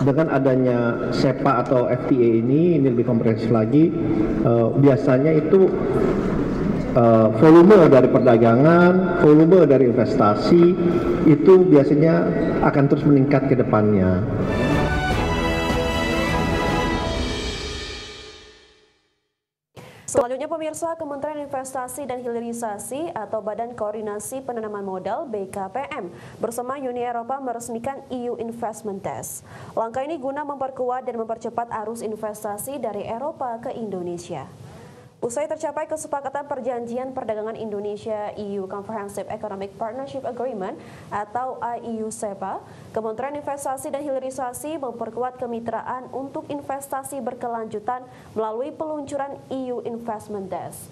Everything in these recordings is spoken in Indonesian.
Dengan adanya SEPA atau FTA ini lebih komprehensif lagi, biasanya itu volume dari perdagangan, volume dari investasi itu biasanya akan terus meningkat ke depannya. Selanjutnya pemirsa, Kementerian Investasi dan Hilirisasi atau Badan Koordinasi Penanaman Modal BKPM bersama Uni Eropa meresmikan EU Investment Desk. Langkah ini guna memperkuat dan mempercepat arus investasi dari Eropa ke Indonesia. Usai tercapai kesepakatan perjanjian perdagangan Indonesia-EU Comprehensive Economic Partnership Agreement atau IEU-SEPA, Kementerian Investasi dan Hilirisasi memperkuat kemitraan untuk investasi berkelanjutan melalui peluncuran EU Investment Desk.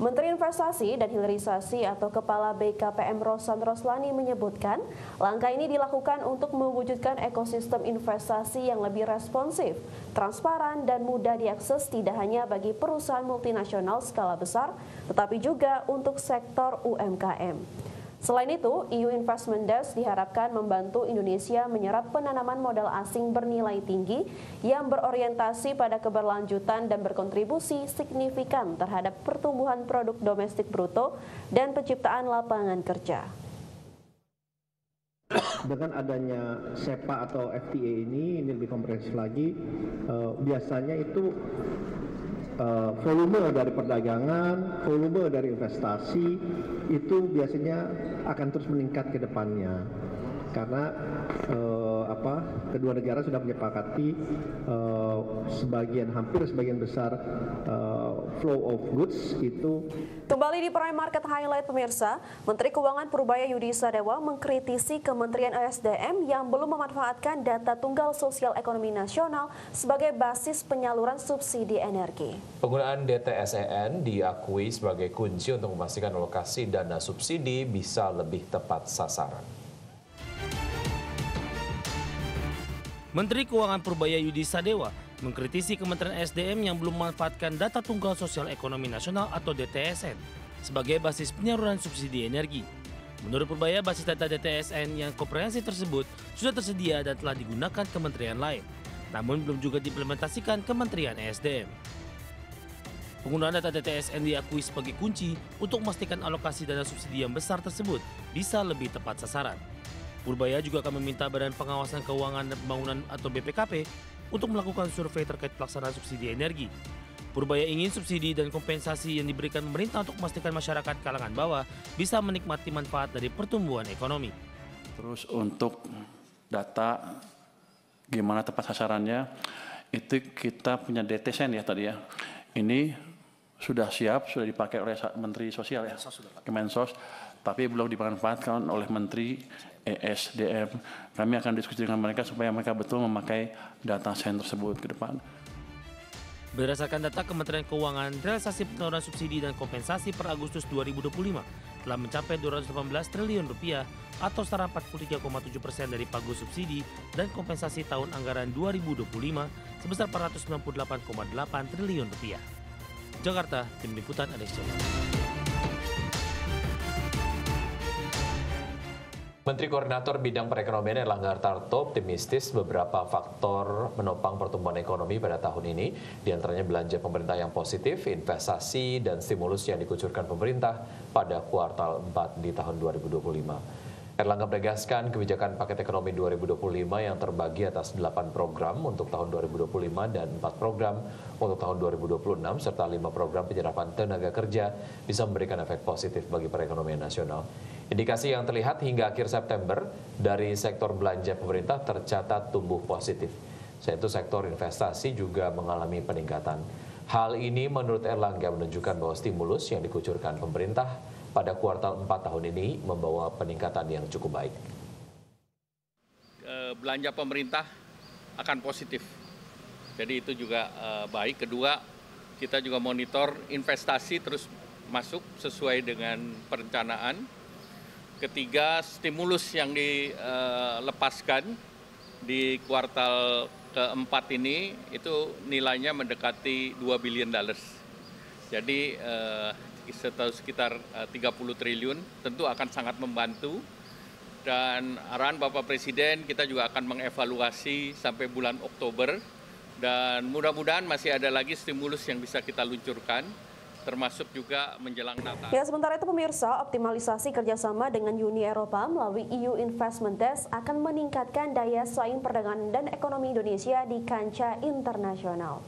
Menteri Investasi dan Hilirisasi atau Kepala BKPM Rosan Roslani menyebutkan, langkah ini dilakukan untuk mewujudkan ekosistem investasi yang lebih responsif, transparan, dan mudah diakses tidak hanya bagi perusahaan multinasional skala besar, tetapi juga untuk sektor UMKM. Selain itu, EU Investment Desk diharapkan membantu Indonesia menyerap penanaman modal asing bernilai tinggi yang berorientasi pada keberlanjutan dan berkontribusi signifikan terhadap pertumbuhan produk domestik bruto dan penciptaan lapangan kerja. Dengan adanya SEPA atau FTA ini lebih komprehensif lagi, biasanya itu volume dari perdagangan, volume dari investasi itu biasanya akan terus meningkat ke depannya. Karena kedua negara sudah menyepakati hampir sebagian besar flow of goods itu. Kembali di Prime Market Highlight pemirsa, Menteri Keuangan Purbaya Yudi Sadewa mengkritisi Kementerian ESDM yang belum memanfaatkan data tunggal sosial ekonomi nasional sebagai basis penyaluran subsidi energi. Penggunaan DTSEN diakui sebagai kunci untuk memastikan alokasi dana subsidi bisa lebih tepat sasaran. Menteri Keuangan Purbaya Yudi Sadewa mengkritisi Kementerian SDM yang belum memanfaatkan data tunggal sosial ekonomi nasional atau DTSN sebagai basis penyaluran subsidi energi. Menurut Purbaya, basis data DTSN yang komprehensif tersebut sudah tersedia dan telah digunakan kementerian lain, namun belum juga diimplementasikan Kementerian SDM. Penggunaan data DTSN diakui sebagai kunci untuk memastikan alokasi dana subsidi yang besar tersebut bisa lebih tepat sasaran. Purbaya juga akan meminta Badan Pengawasan Keuangan dan Pembangunan atau BPKP untuk melakukan survei terkait pelaksanaan subsidi energi. Purbaya ingin subsidi dan kompensasi yang diberikan pemerintah untuk memastikan masyarakat kalangan bawah bisa menikmati manfaat dari pertumbuhan ekonomi. Terus untuk data gimana tepat sasarannya, itu kita punya DTSN ya tadi ya. Ini sudah siap, sudah dipakai oleh Menteri Sosial ya, Kemensos, tapi belum dimanfaatkan oleh Menteri ESDM. Kami akan diskusi dengan mereka supaya mereka betul memakai data sen tersebut ke depan. Berdasarkan data Kementerian Keuangan, realisasi penyaluran subsidi dan kompensasi per Agustus 2025 telah mencapai Rp218 triliun atau setara 43,7% dari pagu subsidi dan kompensasi tahun anggaran 2025 sebesar Rp498,8 triliun. Jakarta, Tim Liputan Indonesia. Menteri Koordinator Bidang Perekonomian Erlangga Hartarto optimistis beberapa faktor menopang pertumbuhan ekonomi pada tahun ini, diantaranya belanja pemerintah yang positif, investasi, dan stimulus yang dikucurkan pemerintah pada kuartal 4 di tahun 2025. Erlangga menegaskan kebijakan paket ekonomi 2025 yang terbagi atas 8 program untuk tahun 2025 dan 4 program untuk tahun 2026 serta 5 program penyerapan tenaga kerja bisa memberikan efek positif bagi perekonomian nasional. Indikasi yang terlihat hingga akhir September dari sektor belanja pemerintah tercatat tumbuh positif, yaitu sektor investasi juga mengalami peningkatan. Hal ini menurut Erlangga menunjukkan bahwa stimulus yang dikucurkan pemerintah pada kuartal 4 tahun ini membawa peningkatan yang cukup baik. Belanja pemerintah akan positif, jadi itu juga baik. Kedua, kita juga monitor investasi terus masuk sesuai dengan perencanaan. Ketiga, stimulus yang dilepaskan di kuartal keempat ini itu nilainya mendekati $2 billion. Jadi sekitar 30 triliun tentu akan sangat membantu Dan arahan Bapak Presiden kita juga akan mengevaluasi sampai bulan Oktober dan mudah-mudahan masih ada lagi stimulus yang bisa kita luncurkan, termasuk juga menjelang Natal. Ya, sementara itu pemirsa, optimalisasi kerjasama dengan Uni Eropa melalui EU Investment Desk akan meningkatkan daya saing perdagangan dan ekonomi Indonesia di kancah internasional.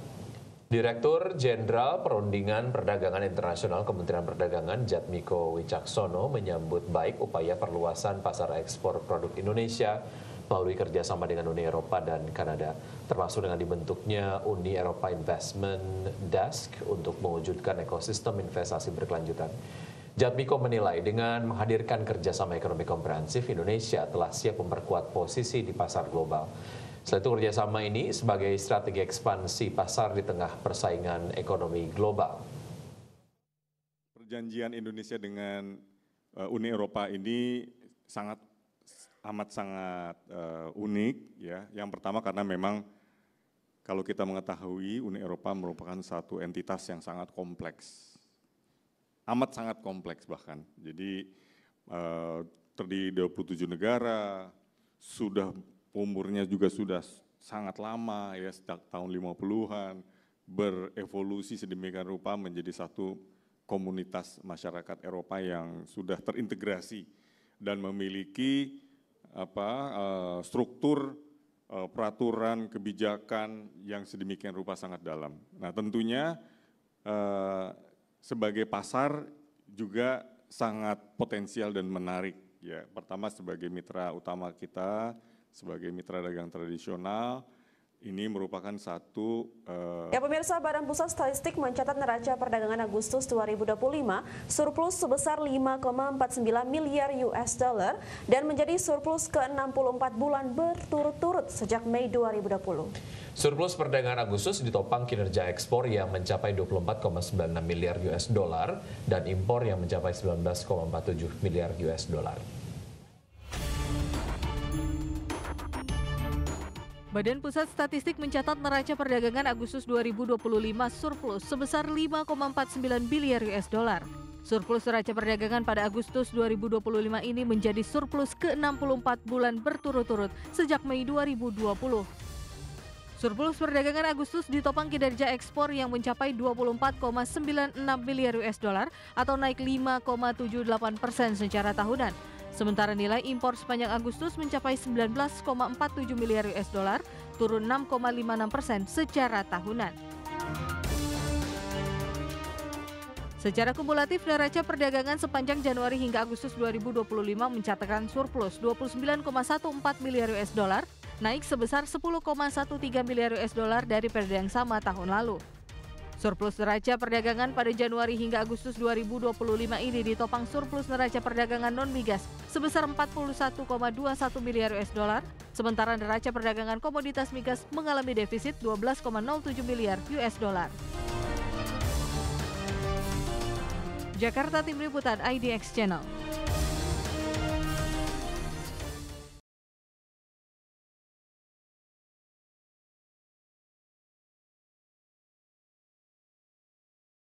Direktur Jenderal Perundingan Perdagangan Internasional Kementerian Perdagangan Jatmiko Wicaksono menyambut baik upaya perluasan pasar ekspor produk Indonesia melalui kerjasama dengan Uni Eropa dan Kanada, termasuk dengan dibentuknya Uni Eropa Investment Desk untuk mewujudkan ekosistem investasi berkelanjutan. Jatmiko menilai dengan menghadirkan kerjasama ekonomi komprehensif, Indonesia telah siap memperkuat posisi di pasar global. Selain itu, kerjasama ini sebagai strategi ekspansi pasar di tengah persaingan ekonomi global. Perjanjian Indonesia dengan Uni Eropa ini amat sangat unik, ya. Yang pertama karena memang kalau kita mengetahui Uni Eropa merupakan satu entitas yang sangat kompleks, amat sangat kompleks bahkan. Jadi terdiri 27 negara, umurnya juga sudah sangat lama, ya, sejak tahun 50-an, berevolusi sedemikian rupa menjadi satu komunitas masyarakat Eropa yang sudah terintegrasi dan memiliki struktur peraturan kebijakan yang sedemikian rupa sangat dalam. Nah, tentunya sebagai pasar juga sangat potensial dan menarik, ya. Pertama sebagai mitra utama kita, sebagai mitra dagang tradisional, ini merupakan satu... Ya pemirsa, Badan Pusat Statistik mencatat neraca perdagangan Agustus 2025 surplus sebesar 5,49 miliar US dollar dan menjadi surplus ke-64 bulan berturut-turut sejak Mei 2020. Surplus perdagangan Agustus ditopang kinerja ekspor yang mencapai 24,96 miliar US dollar dan impor yang mencapai 19,47 miliar US dollar. Badan Pusat Statistik mencatat neraca perdagangan Agustus 2025 surplus sebesar 5,49 biliar US dollar. Surplus neraca perdagangan pada Agustus 2025 ini menjadi surplus ke-64 bulan berturut-turut sejak Mei 2020. Surplus perdagangan Agustus ditopang kinerja ekspor yang mencapai 24,96 biliar US dollar atau naik 5,78% secara tahunan. Sementara nilai impor sepanjang Agustus mencapai 19,47 miliar US dollar, turun 6,56% secara tahunan. Secara kumulatif, neraca perdagangan sepanjang Januari hingga Agustus 2025 mencatatkan surplus 29,14 miliar US dollar, naik sebesar 10,13 miliar US dollar dari periode yang sama tahun lalu. Surplus neraca perdagangan pada Januari hingga Agustus 2025 ini ditopang surplus neraca perdagangan non-migas sebesar 41,21 miliar US dollar, sementara neraca perdagangan komoditas migas mengalami defisit 12,07 miliar US dollar. Jakarta, Tim Liputan IDX Channel.